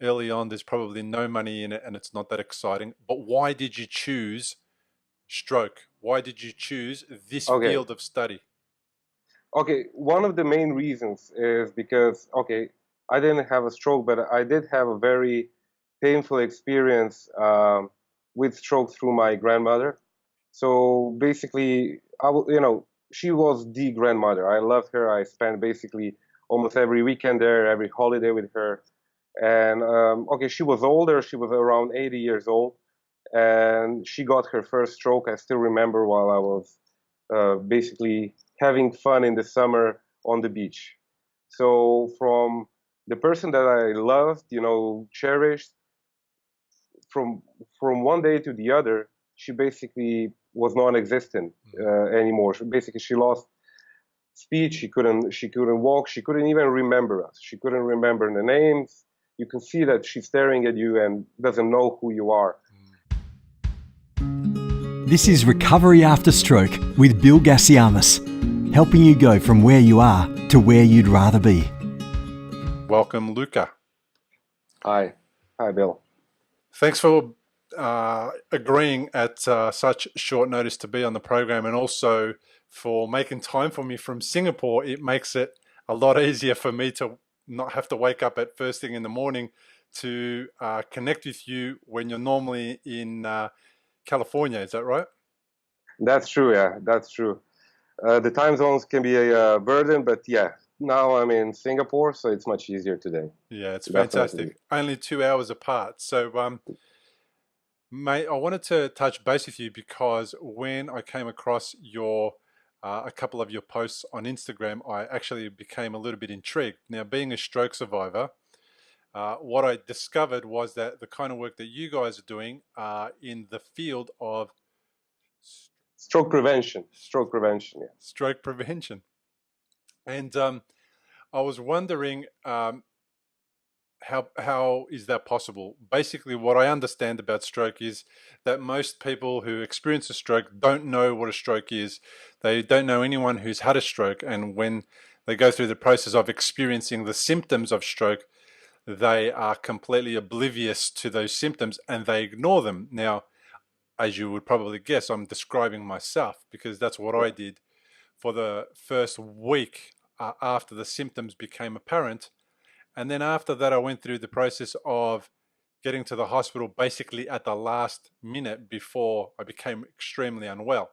early on, there's probably no money in it and it's not that exciting. But why did you choose stroke? Why did you choose this Okay. field of study? Okay. One of the main reasons is because, okay, I didn't have a stroke, but I did have a very painful experience with stroke through my grandmother. So basically, she was the grandmother. I loved her. I spent basically almost every weekend there, every holiday with her. And okay, she was older. She was around 80 years old, and she got her first stroke. I still remember while I was basically having fun in the summer on the beach. So from the person that I loved, cherished, from one day to the other, she basically was non-existent anymore. Basically, she lost speech. She couldn't walk. She couldn't even remember us. She couldn't remember the names. You can see that she's staring at you and doesn't know who you are. This is Recovery After Stroke with Bill Gassiamis, helping you go from where you are to where you'd rather be. Welcome, Luka. Hi, Bill. Thanks for agreeing at such short notice to be on the program, and also for making time for me from Singapore. It makes it a lot easier for me to not have to wake up at first thing in the morning to connect with you when you're normally in California. Is that right? That's true. Yeah, that's true. The time zones can be a burden, but yeah, now I'm in Singapore, so it's much easier today. Yeah, it's Definitely. fantastic. Only 2 hours apart. So, mate, I wanted to touch base with you because when I came across a couple of your posts on Instagram, I actually became a little bit intrigued. Now, being a stroke survivor, what I discovered was that the kind of work that you guys are doing in the field of Stroke prevention. Yeah. stroke prevention. And I was wondering how is that possible? Basically, what I understand about stroke is that most people who experience a stroke don't know what a stroke is. They don't know anyone who's had a stroke, and when they go through the process of experiencing the symptoms of stroke, they are completely oblivious to those symptoms and they ignore them. Now, as you would probably guess, I'm describing myself because that's what I did for the first week after the symptoms became apparent. And then after that, I went through the process of getting to the hospital basically at the last minute before I became extremely unwell.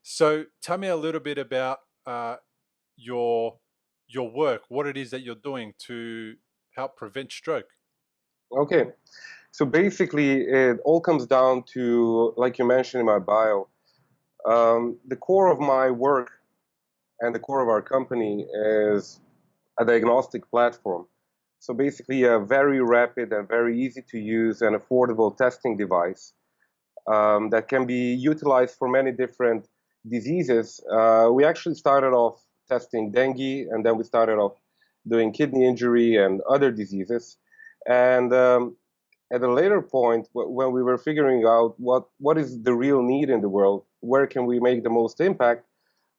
So tell me a little bit about your work, what it is that you're doing to help prevent stroke. Okay. So basically, it all comes down to, like you mentioned in my bio, the core of my work and the core of our company is a diagnostic platform. So basically, a very rapid and very easy to use and affordable testing device that can be utilized for many different diseases. We actually started off testing dengue, and then we started off doing kidney injury and other diseases. And at a later point, when we were figuring out what is the real need in the world, where can we make the most impact,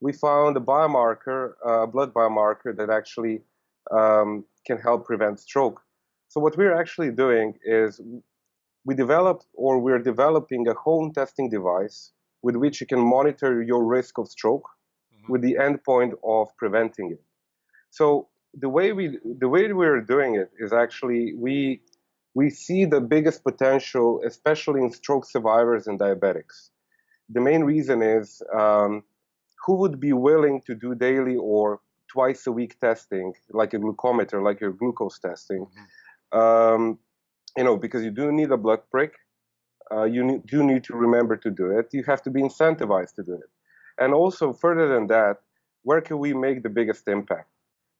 we found a biomarker, a blood biomarker that actually can help prevent stroke. So what we're actually doing is we're developing a home testing device with which you can monitor your risk of stroke with the end point of preventing it. So the way we're doing it is actually we see the biggest potential, especially in stroke survivors and diabetics. The main reason is who would be willing to do daily or twice a week testing, like a glucometer, like your glucose testing, because you do need a blood prick. You do need to remember to do it. You have to be incentivized to do it. And also, further than that, where can we make the biggest impact?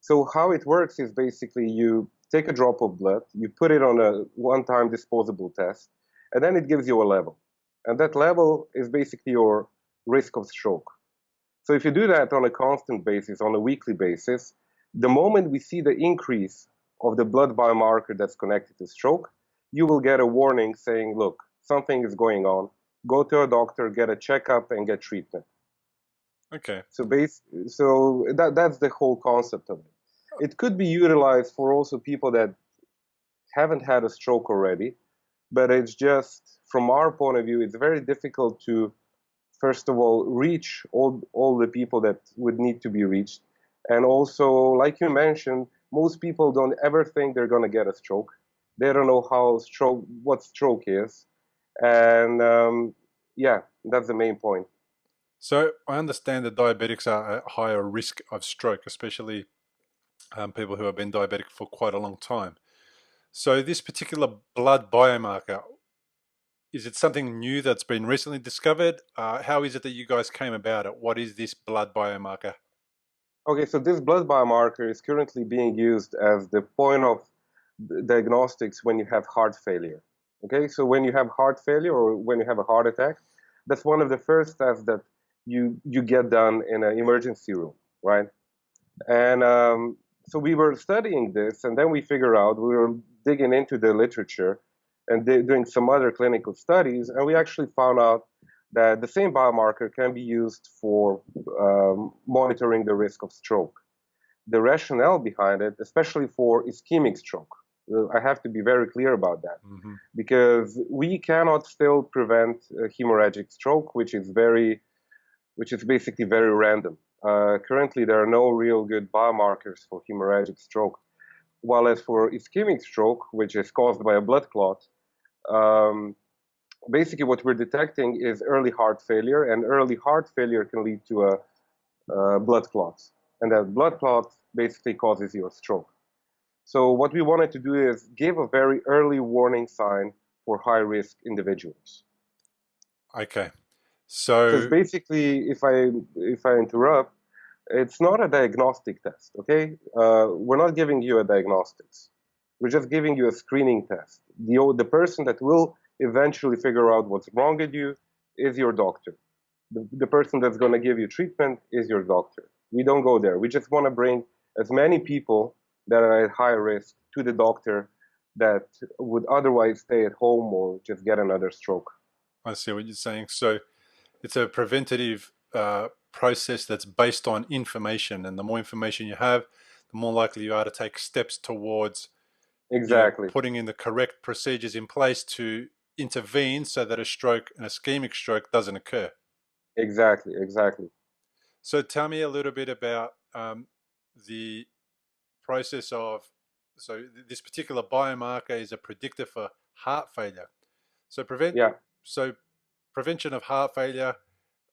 So how it works is basically you take a drop of blood, you put it on a one-time disposable test, and then it gives you a level. And that level is basically your risk of stroke. So if you do that on a constant basis, on a weekly basis, the moment we see the increase of the blood biomarker that's connected to stroke, you will get a warning saying, look, something is going on. Go to a doctor, get a checkup, and get treatment. Okay. So that's the whole concept of it. It could be utilized for also people that haven't had a stroke already, but it's just, from our point of view, it's very difficult to, first of all, reach all the people that would need to be reached. And also, like you mentioned, most people don't ever think they're going to get a stroke. They don't know what stroke is. And yeah, that's the main point. So I understand that diabetics are at higher risk of stroke, especially people who have been diabetic for quite a long time. So this particular blood biomarker, is it something new that's been recently discovered? How is it that you guys came about it? What is this blood biomarker? Okay, so this blood biomarker is currently being used as the point of diagnostics when you have heart failure. Okay, so when you have heart failure or when you have a heart attack, that's one of the first tests that you get done in an emergency room, right? And so we were studying this, and then we figured out, we were digging into the literature and doing some other clinical studies, and we actually found out that the same biomarker can be used for monitoring the risk of stroke. The rationale behind it, especially for ischemic stroke, I have to be very clear about that, because we cannot still prevent hemorrhagic stroke, which is basically very random. Currently, there are no real good biomarkers for hemorrhagic stroke. While as for ischemic stroke, which is caused by a blood clot, basically what we're detecting is early heart failure, and early heart failure can lead to a blood clot. And that blood clot basically causes your stroke. So what we wanted to do is give a very early warning sign for high-risk individuals. Okay. Because So basically, if I interrupt, it's not a diagnostic test, okay? We're not giving you a diagnostics. We're just giving you a screening test. The person that will eventually figure out what's wrong with you is your doctor. The person that's going to give you treatment is your doctor. We don't go there. We just want to bring as many people that are at high risk to the doctor that would otherwise stay at home or just get another stroke. I see what you're saying. So it's a preventative process that's based on information, and the more information you have, the more likely you are to take steps towards Exactly. putting in the correct procedures in place to intervene so that a stroke, an ischemic stroke, doesn't occur. Exactly. So tell me a little bit about the process of, so this particular biomarker is a predictor for heart failure. So prevention of heart failure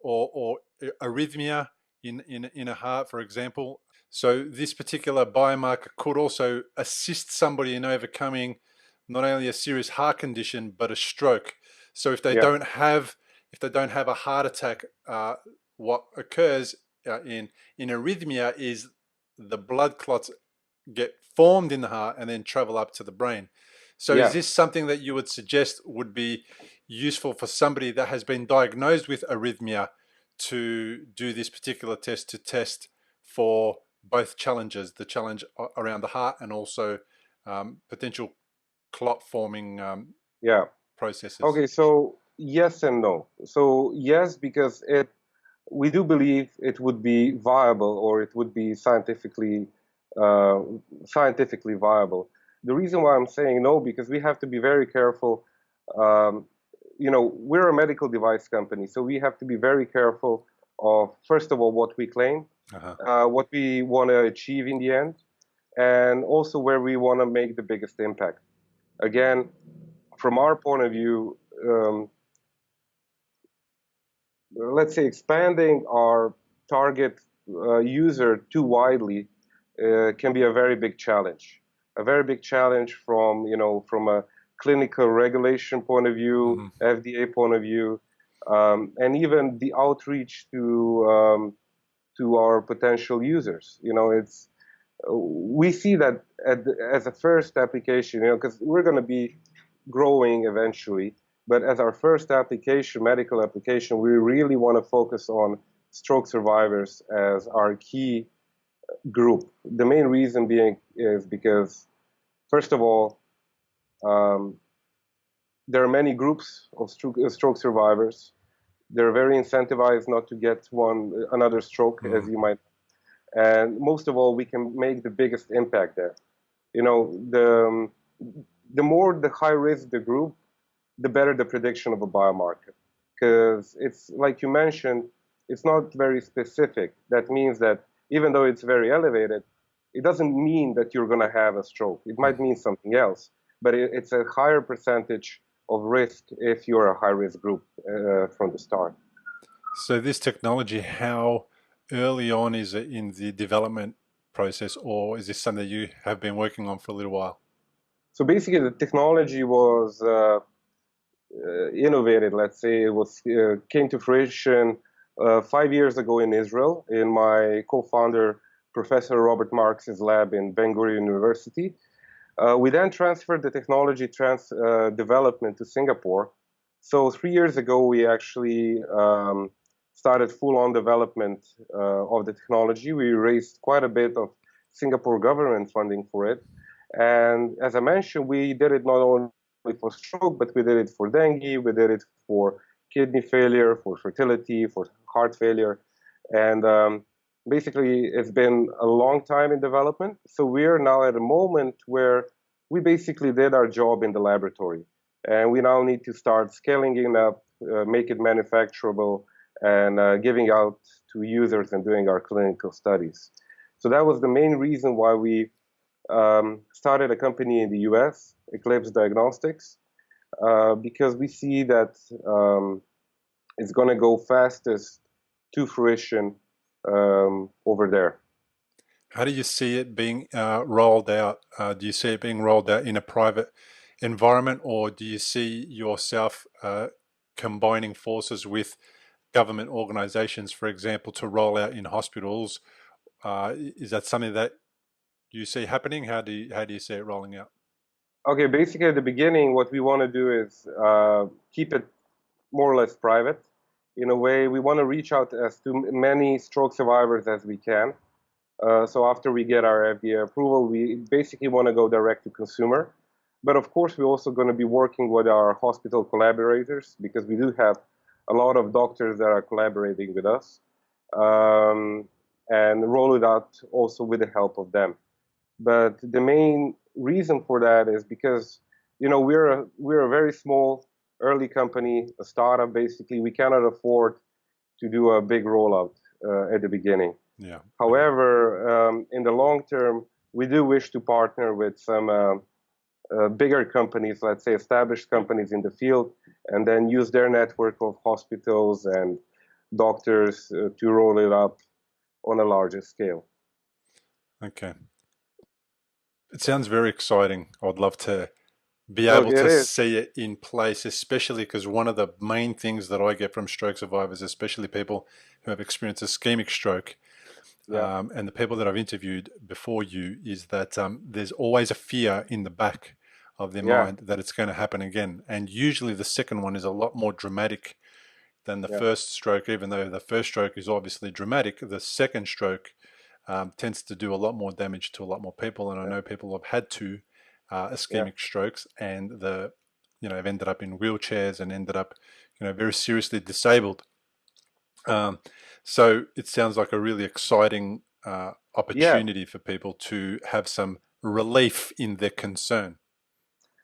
or arrhythmia in a heart, for example. So this particular biomarker could also assist somebody in overcoming not only a serious heart condition but a stroke. So if they don't have a heart attack, what occurs in arrhythmia is the blood clots get formed in the heart and then travel up to the brain. So is this something that you would suggest would be useful for somebody that has been diagnosed with arrhythmia to do this particular test, to test for both challenges, the challenge around the heart and also potential clot forming processes? Okay, so yes and no. So yes, because we do believe it would be viable, or it would be scientifically viable. The reason why I'm saying no, because we have to be very careful. We're a medical device company, so we have to be very careful of, first of all, what we claim, what we want to achieve in the end, and also where we want to make the biggest impact. Again, from our point of view, let's say expanding our target user too widely can be a very big challenge. A very big challenge from a clinical regulation point of view, FDA point of view, and even the outreach to our potential users. We see that as a first application, because we're going to be growing eventually, but as our first application, medical application, we really want to focus on stroke survivors as our key group. The main reason being is because, first of all, there are many groups of stroke survivors. They're very incentivized not to get another stroke, as you might. And most of all, we can make the biggest impact there. the more the high risk the group, the better the prediction of a biomarker. Because it's like you mentioned, it's not very specific. That means that even though it's very elevated, it doesn't mean that you're going to have a stroke. It might mean something else, but it's a higher percentage of risk if you're a high risk group from the start. So this technology, how early on is it in the development process, or is this something that you have been working on for a little while? So basically, the technology was innovated. Let's say it was came to fruition 5 years ago in Israel, in my co-founder, Professor Robert Marx's lab in Ben Gurion University. We then transferred the technology development to Singapore. So 3 years ago, we actually started full-on development of the technology. We raised quite a bit of Singapore government funding for it. And as I mentioned, we did it not only for stroke, but we did it for dengue, we did it for kidney failure, for fertility, for heart failure. And basically, it's been a long time in development. So we're now at a moment where we basically did our job in the laboratory. And we now need to start scaling it up, make it manufacturable, and giving out to users and doing our clinical studies. So that was the main reason why we started a company in the US, Eclipse Diagnostics, because we see that it's going to go fastest to fruition over there. How do you see it being rolled out? Do you see it being rolled out in a private environment, or do you see yourself combining forces with government organizations, for example, to roll out in hospitals? Is that something that you see happening? How do you see it rolling out? Okay, basically at the beginning, what we want to do is keep it more or less private. In a way, we want to reach out as to many stroke survivors as we can. So after we get our FDA approval, we basically want to go direct to consumer. But of course, we're also going to be working with our hospital collaborators, because we do have a lot of doctors that are collaborating with us, and roll it out also with the help of them. But the main reason for that is because, we're a very small early company, a startup basically. We cannot afford to do a big rollout at the beginning. Yeah. However, in the long term, we do wish to partner with some bigger companies, let's say established companies in the field, and then use their network of hospitals and doctors to roll it up on a larger scale. Okay. It sounds very exciting. I'd love to be able to see it in place, especially because one of the main things that I get from stroke survivors, especially people who have experienced ischemic stroke, and the people that I've interviewed before you, is that there's always a fear in the back of their mind that it's going to happen again. And usually the second one is a lot more dramatic than the first stroke. Even though the first stroke is obviously dramatic, the second stroke tends to do a lot more damage to a lot more people. And I know people have had two ischemic strokes, and have ended up in wheelchairs and ended up, very seriously disabled. So it sounds like a really exciting opportunity for people to have some relief in their concern.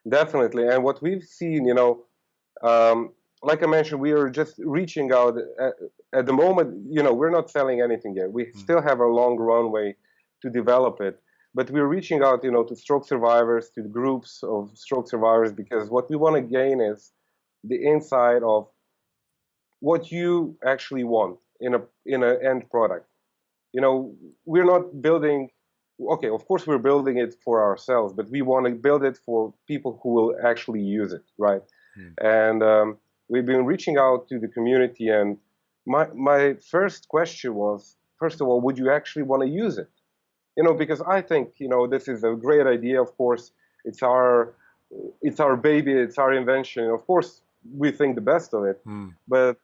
Definitely. And what we've seen, like I mentioned, we are just reaching out. At the moment, we're not selling anything yet. We still have a long runway to develop it. But we're reaching out, to stroke survivors, to groups of stroke survivors, because what we want to gain is the insight of what you actually want in an end product. We're not building. Okay, of course we're building it for ourselves, but we want to build it for people who will actually use it, right? And we've been reaching out to the community, and my first question was, first of all, would you actually want to use it? Because I think, this is a great idea. Of course, it's our baby, it's our invention. Of course, we think the best of it. But,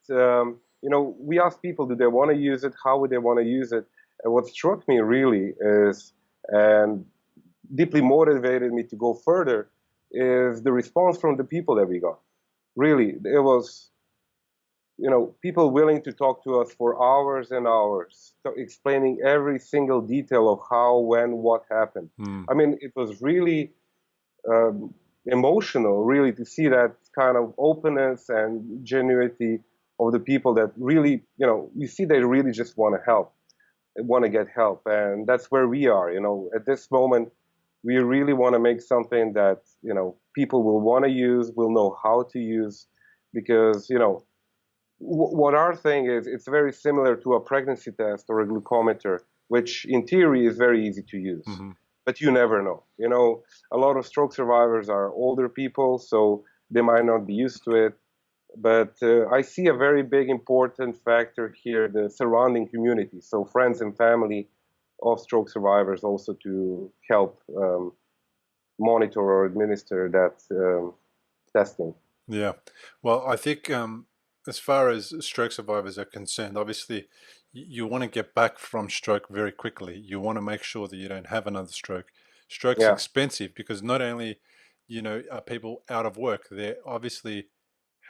we asked people, do they want to use it? How would they want to use it? And what struck me really is, and deeply motivated me to go further, is the response from the people that we got. Really, it was, people willing to talk to us for hours and hours, explaining every single detail of how, when, what happened. I mean, it was really emotional, really, to see that kind of openness and genuinity of the people that really, you see they really just want to help, want to get help. And that's where we are, at this moment. We really want to make something that, people will want to use, will know how to use, because, what our thing is, it's very similar to a pregnancy test or a glucometer, which in theory is very easy to use. Mm-hmm. But you never know. A lot of stroke survivors are older people, so they might not be used to it. But I see a very big important factor here, the surrounding community. So friends and family of stroke survivors also to help monitor or administer that testing. Yeah. Well, I think as far as stroke survivors are concerned, obviously you want to get back from stroke very quickly. You want to make sure that you don't have another stroke. Stroke's Yeah, expensive because not only, are people out of work, they obviously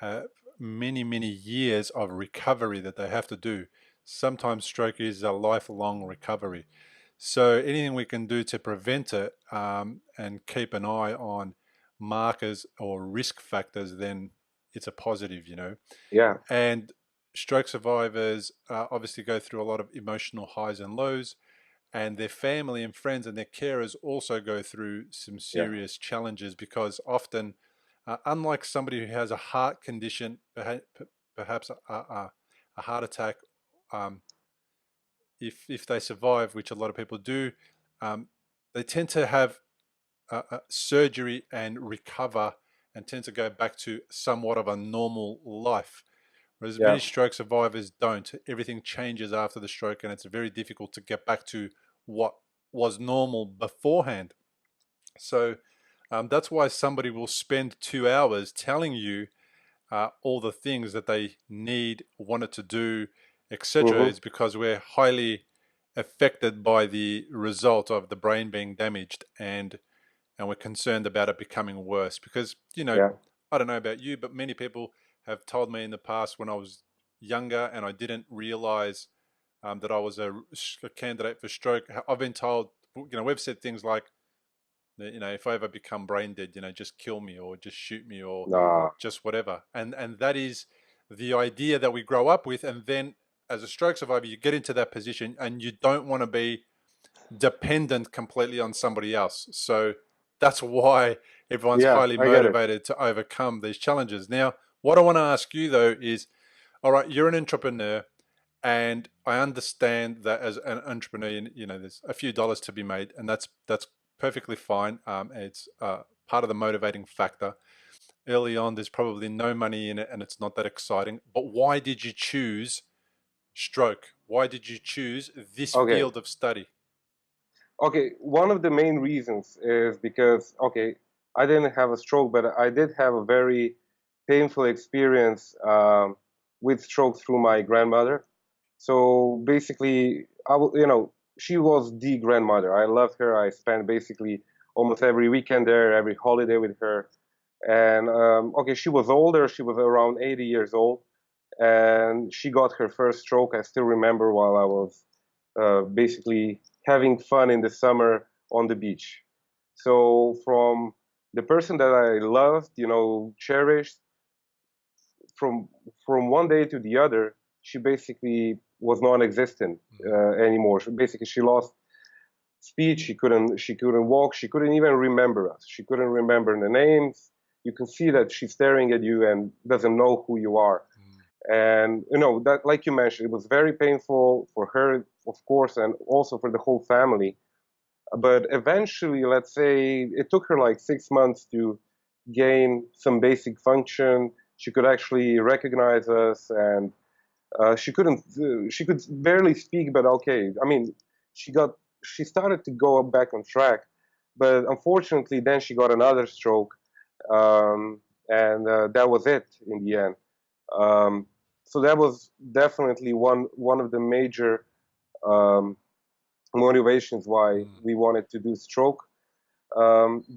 have many, many years of recovery that they have to do. Sometimes stroke is a lifelong recovery. So anything we can do to prevent it and keep an eye on markers or risk factors, then it's a positive. yeah, And stroke survivors obviously go through a lot of emotional highs and lows, and their family and friends and their carers also go through some yeah, serious challenges because often, unlike somebody who has a heart condition, perhaps a heart attack, um, if they survive, which a lot of people do, um, they tend to have surgery and recover and tend to go back to somewhat of a normal life. Whereas yeah, many stroke survivors don't. Everything changes after the stroke, and it's very difficult to get back to what was normal beforehand. So that's why somebody will spend 2 hours telling you all the things that they need, wanted to do, etc. hmm Is because we're highly affected by the result of the brain being damaged, and we're concerned about it becoming worse because, yeah, I don't know about you, but many people have told me in the past when I was younger and I didn't realize that I was a candidate for stroke. I've been told, we've said things like, if I ever become brain dead, just kill me or just shoot me or nah, just whatever. And that is the idea that we grow up with. And then as a stroke survivor, you get into that position and you don't want to be dependent completely on somebody else. So that's why everyone's yeah, highly I get it. motivated to overcome these challenges. Now, what I want to ask you though is, all right, you're an entrepreneur, and I understand that as an entrepreneur, there's a few dollars to be made, and that's perfectly fine. It's part of the motivating factor. Early on, there's probably no money in it, and it's not that exciting. But why did you choose stroke? Why did you choose this Okay. field of study? Okay, one of the main reasons is because, okay, I didn't have a stroke, but I did have a very painful experience with stroke through my grandmother. So basically, she was the grandmother. I loved her. I spent basically almost every weekend there, every holiday with her. And okay, she was older. She was around 80 years old, and she got her first stroke. I still remember while I was basically having fun in the summer on the beach. So from the person that I loved, cherished, from from one day to the other, she basically was non-existent anymore. Basically, she lost speech. She couldn't walk. She couldn't even remember us. She couldn't remember the names. You can see that she's staring at you and doesn't know who you are. And that, like you mentioned, it was very painful for her, of course, and also for the whole family. But eventually, let's say it took her like 6 months to gain some basic function. She could actually recognize us, and she could barely speak, but okay. I mean, she got, she started to go back on track, but unfortunately, then she got another stroke, and that was it in the end. Um, so that was definitely one of the major um, motivations why Mm. we wanted to do stroke.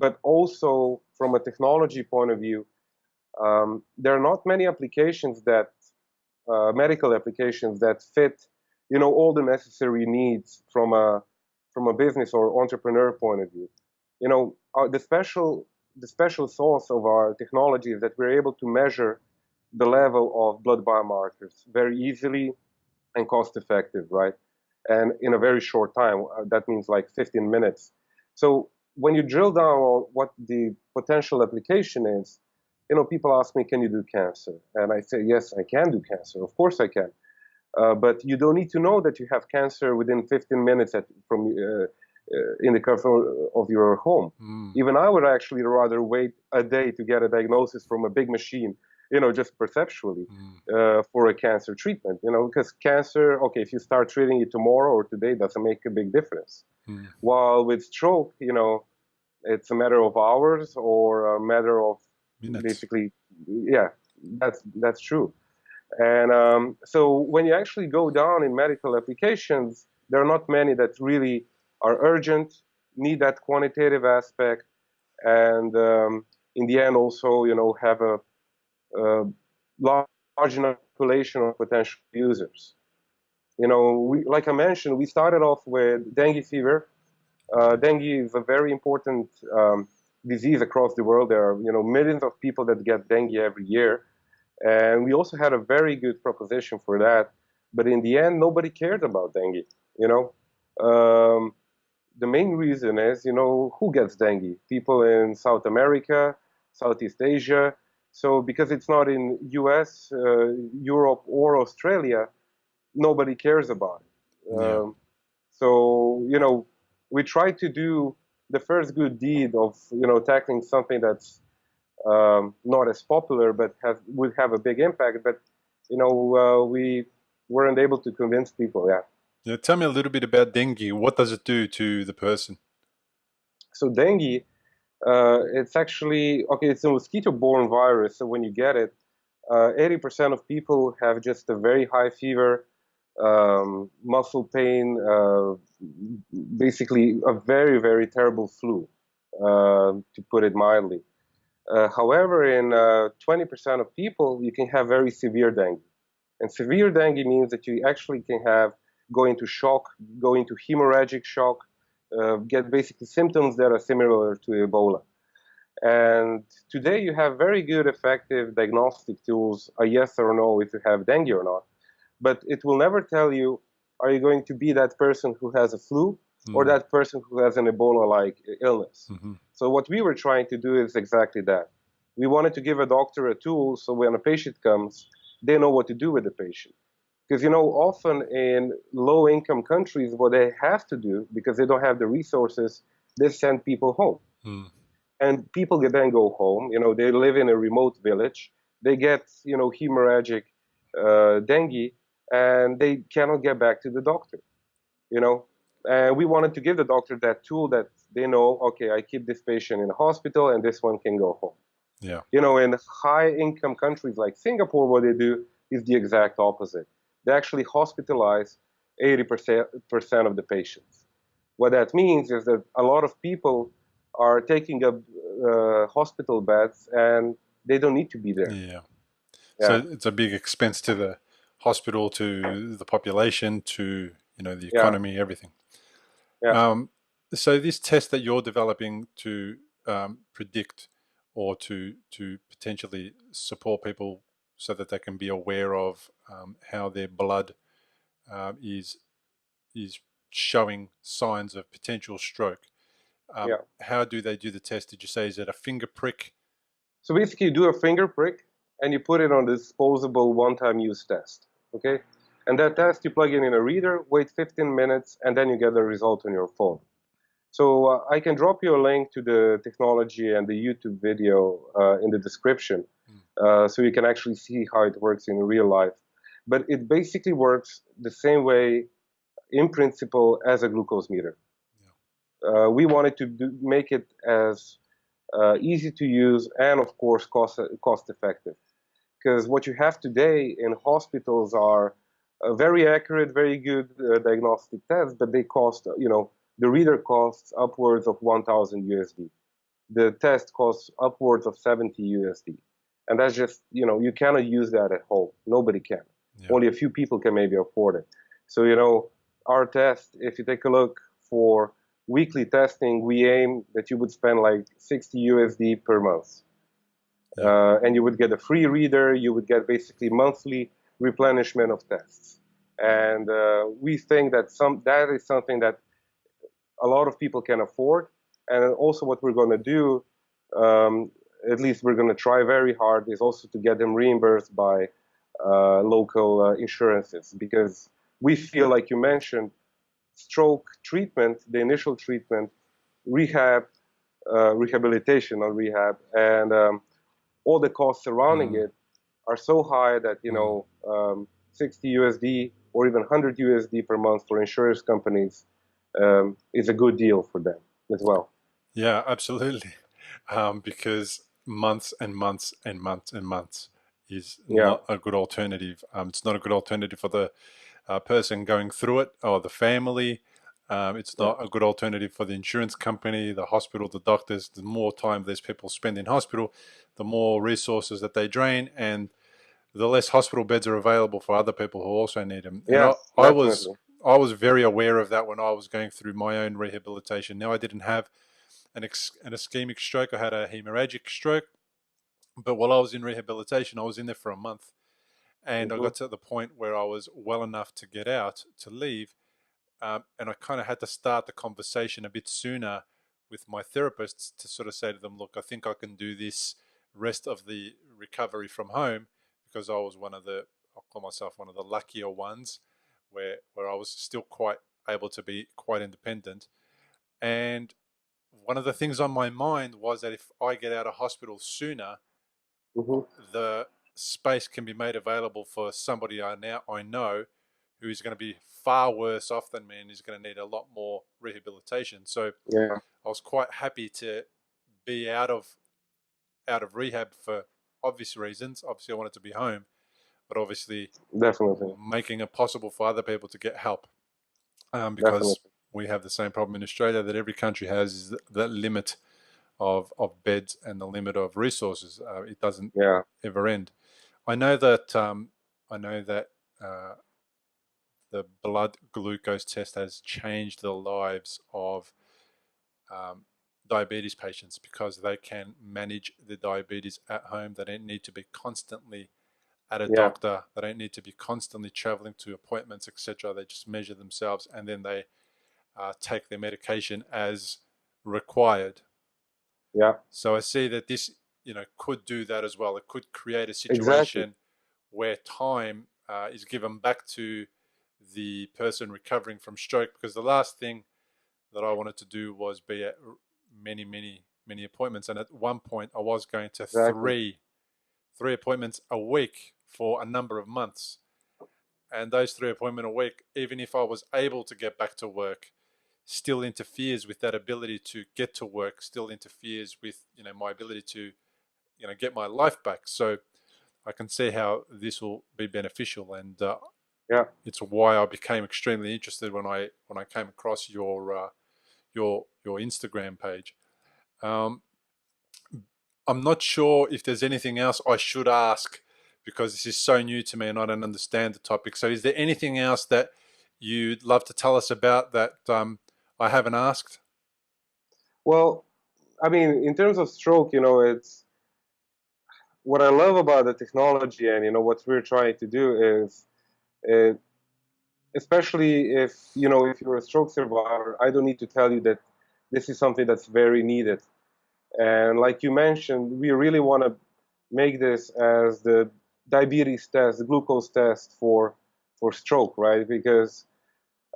But also from a technology point of view, there are not many applications that medical applications that fit, all the necessary needs from a business or entrepreneur point of view. The special the special sauce of our technology is that we're able to measure the level of blood biomarkers very easily and cost effective, right? And in a very short time, that means like 15 minutes. So when you drill down on what the potential application is, people ask me, can you do cancer? And I say, yes, I can do cancer. Of course I can. But you don't need to know that you have cancer within 15 minutes in the comfort of your home. Even I would actually rather wait a day to get a diagnosis from a big machine, just perceptually, for a cancer treatment, because cancer, okay, if you start treating it tomorrow or today, doesn't make a big difference. While with stroke, it's a matter of hours or a matter of minutes. Basically, yeah, that's true. And so when you actually go down in medical applications, there are not many that really are urgent, need that quantitative aspect, and in the end also, have a large enough population of potential users. Like I mentioned, we started off with dengue fever. Dengue is a very important disease across the world. There are, millions of people that get dengue every year. And we also had a very good proposition for that. But in the end, nobody cared about dengue, the main reason is, who gets dengue? People in South America, Southeast Asia. So because it's not in US, Europe, or Australia, nobody cares about it. Yeah. So, we try to do the first good deed of, tackling something that's not as popular, but would have a big impact. But, we weren't able to convince people, Yeah, tell me a little bit about dengue. What does it do to the person? So dengue, it's actually, okay, it's a mosquito-borne virus. So when you get it, 80% of people have just a very high fever, muscle pain, basically a very, very terrible flu, to put it mildly. However, in 20% of people, you can have very severe dengue. And severe dengue means that you actually can go into shock, go into hemorrhagic shock, get basically symptoms that are similar to Ebola. And today you have very good, effective diagnostic tools, a yes or no if you have dengue or not. But it will never tell you, are you going to be that person who has a flu or that person who has an Ebola-like illness? So what we were trying to do is exactly that. We wanted to give a doctor a tool so when a patient comes, they know what to do with the patient. Because, often in low-income countries, what they have to do, because they don't have the resources, they send people home. And people then go home, they live in a remote village, they get, hemorrhagic dengue, and they cannot get back to the doctor, And we wanted to give the doctor that tool that they know, okay, I keep this patient in a hospital and this one can go home. Yeah. In high-income countries like Singapore, what they do is the exact opposite. They actually hospitalize 80% of the patients. What that means is that a lot of people are taking up hospital beds and they don't need to be there. Yeah. So it's a big expense to the hospital, to the population, to the economy, everything. So this test that you're developing to predict or to potentially support people so that they can be aware of how their blood is showing signs of potential stroke. How do they do the test? Did you say, is it a finger prick? So basically you do a finger prick and you put it on a disposable one-time use test, okay? And that test you plug in a reader, wait 15 minutes, and then you get the result on your phone. So I can drop you a link to the technology and the YouTube video in the description, so you can actually see how it works in real life. But it basically works the same way, in principle, as a glucose meter. We wanted to make it as easy to use and, of course, cost effective. Because what you have today in hospitals are very accurate, very good diagnostic tests, but they cost, the reader costs upwards of 1,000 USD. The test costs upwards of 70 USD. And that's just, you cannot use that at home. Nobody can. Only a few people can maybe afford it. So, our test, if you take a look for weekly testing, we aim that you would spend like 60 USD per month. Yeah. And you would get a free reader, you would get basically monthly replenishment of tests. And we think that that is something that a lot of people can afford. And also what we're going to do, at least we're going to try very hard, is also to get them reimbursed by local insurances, because we feel, like you mentioned, stroke treatment, the initial treatment, rehabilitation or rehab, and all the costs surrounding it are so high that 60 USD or even 100 USD per month for insurance companies is a good deal for them as well. Yeah, absolutely. Because months and months and months and months is not a good alternative. It's not a good alternative for the person going through it or the family. It's not a good alternative for the insurance company, the hospital, the doctors. The more time these people spend in hospital, the more resources that they drain, and the less hospital beds are available for other people who also need them. And Yes, definitely. I was very aware of that when I was going through my own rehabilitation. Now, I didn't have an ischemic stroke. I had a hemorrhagic stroke. But while I was in rehabilitation, I was in there for a month. And I got to the point where I was well enough to get out, to leave. And I kind of had to start the conversation a bit sooner with my therapists to sort of say to them, look, I think I can do this rest of the recovery from home, because I was I'll call myself one of the luckier ones where I was still quite able to be quite independent. And one of the things on my mind was that if I get out of hospital sooner, the space can be made available for somebody I know who is going to be far worse off than me and is going to need a lot more rehabilitation. So Yeah, I was quite happy to be out of rehab for obvious reasons. Obviously, I wanted to be home, but obviously definitely, making it possible for other people to get help, because definitely. we have the same problem in Australia that every country has, is that limit of beds and the limit of resources. It doesn't Yeah, ever end. I know that uh, the blood glucose test has changed the lives of um, diabetes patients, because they can manage the diabetes at home. They don't need to be constantly at a yeah, doctor. They don't need to be constantly traveling to appointments, etc. They just measure themselves and then they take their medication as required. yeah, So I see that this, could do that as well. It could create a exactly. situation where time is given back to the person recovering from stroke, because the last thing that I wanted to do was be at many, many, many appointments. And at one point, I was going to Exactly. three appointments a week for a number of months. And those 3 appointments a week, even if I was able to get back to work, still interferes with that ability to get to work, still interferes with my ability to get my life back. So I can see how this will be beneficial, and Yeah. it's why I became extremely interested when I came across your Instagram page. Um, I'm not sure if there's anything else I should ask, because this is so new to me and I don't understand the topic. So is there anything else that you'd love to tell us about that I haven't asked? Well, I mean, in terms of stroke, it's what I love about the technology, and what we're trying to do is, uh, especially if you're a stroke survivor, I don't need to tell you that this is something that's very needed. And like you mentioned, we really want to make this as the diabetes test, the glucose test for stroke, right? Because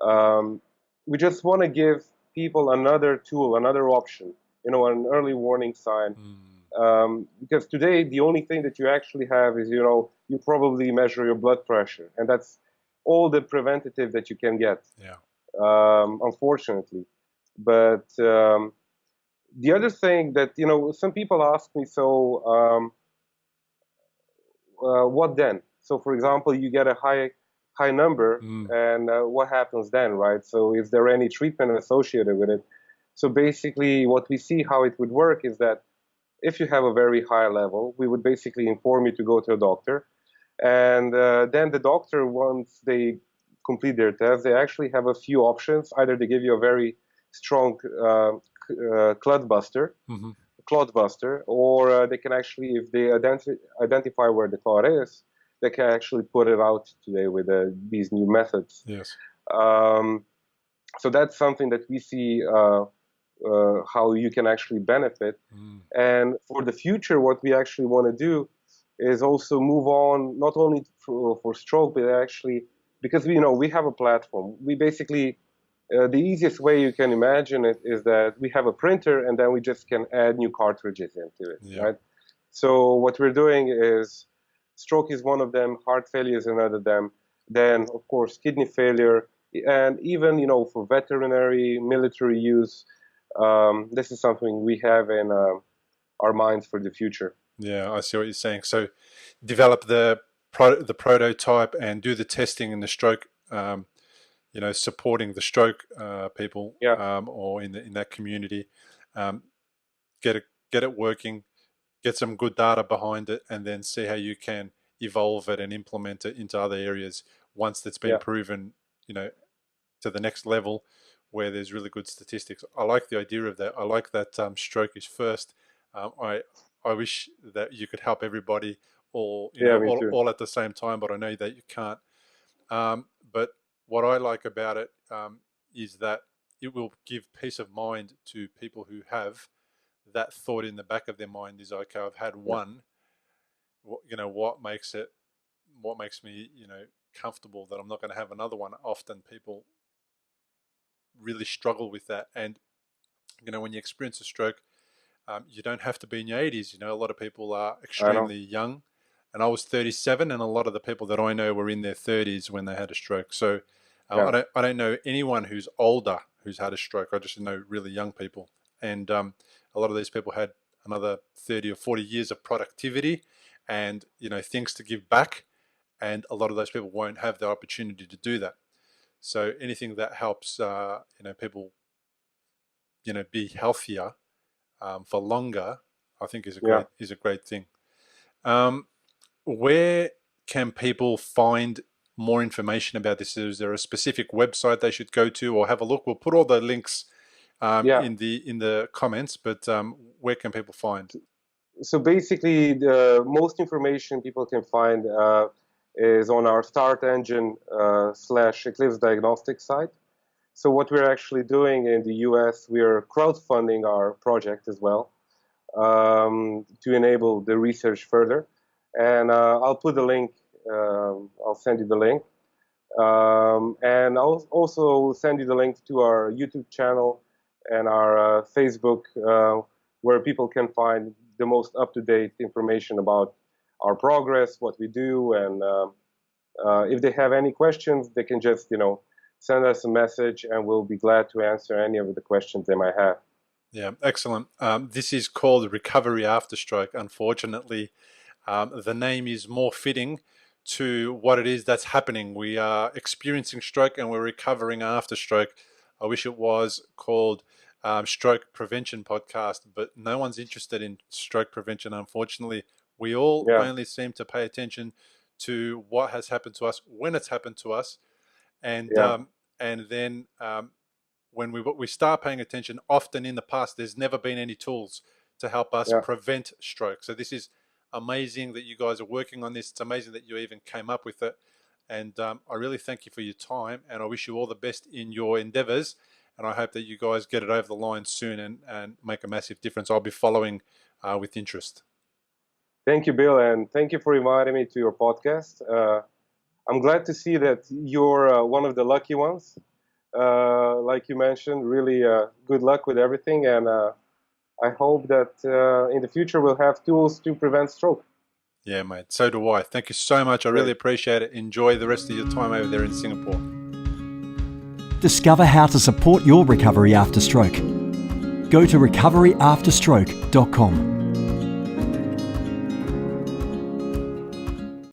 um, we just want to give people another tool, another option, an early warning sign. Because today the only thing that you actually have is, you probably measure your blood pressure, and that's all the preventative that you can get, Yeah. unfortunately. But the other thing that, some people ask me, so what then? So, for example, you get a high number, and what happens then, right? So, is there any treatment associated with it? So, basically, what we see how it would work is that if you have a very high level, we would basically inform you to go to a doctor, and then the doctor, once they complete their test, they actually have a few options. Either they give you a very strong clot buster, or they can actually, if they identify where the clot is, they can actually put it out today with these new methods. Yes. So that's something that we see how you can actually benefit. And for the future, what we actually want to do is also move on, not only for stroke, but actually, because we have a platform. We basically, the easiest way you can imagine it is that we have a printer and then we just can add new cartridges into it, right? So what we're doing is, stroke is one of them, heart failure is another of them, then of course kidney failure, and even for veterinary, military use, this is something we have in our minds for the future. Yeah, I see what you're saying. So develop the prototype and do the testing in the stroke, supporting the stroke people, or in that community. Get it working, get some good data behind it, and then see how you can evolve it and implement it into other areas once that's been proven, to the next level where there's really good statistics. I like the idea of that. I like that stroke is first. I wish that you could help everybody all at the same time, but I know that you can't. But what I like about it is that it will give peace of mind to people who have that thought in the back of their mind is, okay, I've had one. What makes me comfortable that I'm not going to have another one. Often people really struggle with that, and when you experience a stroke, you don't have to be in your 80s. A lot of people are extremely young, and I was 37, and a lot of the people that I know were in their 30s when they had a stroke. So I don't know anyone who's older who's had a stroke. I just know really young people, and a lot of these people had another 30 or 40 years of productivity and things to give back, and a lot of those people won't have the opportunity to do that. So anything that helps people be healthier for longer, I think is a great thing. Where can people find more information about this? Is there a specific website they should go to or have a look? We'll put all the links in the comments, but where can people find? So basically, the most information people can find is on our Start Engine / Eclipse Diagnostics site. So what we're actually doing in the US, we're crowdfunding our project as well to enable the research further. And I'll put the link, I'll send you the link. And I'll also send you the link to our YouTube channel and our Facebook, where people can find the most up-to-date information about our progress, what we do, and if they have any questions, they can just, send us a message, and we'll be glad to answer any of the questions they might have. Yeah, excellent. This is called Recovery After Stroke. Unfortunately, the name is more fitting to what it is that's happening. We are experiencing stroke and we're recovering after stroke. I wish it was called Stroke Prevention Podcast, but no one's interested in stroke prevention, unfortunately. We all only seem to pay attention to what has happened to us when it's happened to us. And then when we start paying attention, often in the past, there's never been any tools to help us prevent stroke. So this is amazing that you guys are working on this. It's amazing that you even came up with it. And I really thank you for your time, and I wish you all the best in your endeavors. And I hope that you guys get it over the line soon and make a massive difference. I'll be following with interest. Thank you, Bill, and thank you for inviting me to your podcast. I'm glad to see that you're one of the lucky ones. Like you mentioned, really good luck with everything, and I hope that in the future we'll have tools to prevent stroke. Yeah, mate. So do I. Thank you so much. I really appreciate it. Enjoy the rest of your time over there in Singapore. Discover how to support your recovery after stroke. Go to recoveryafterstroke.com.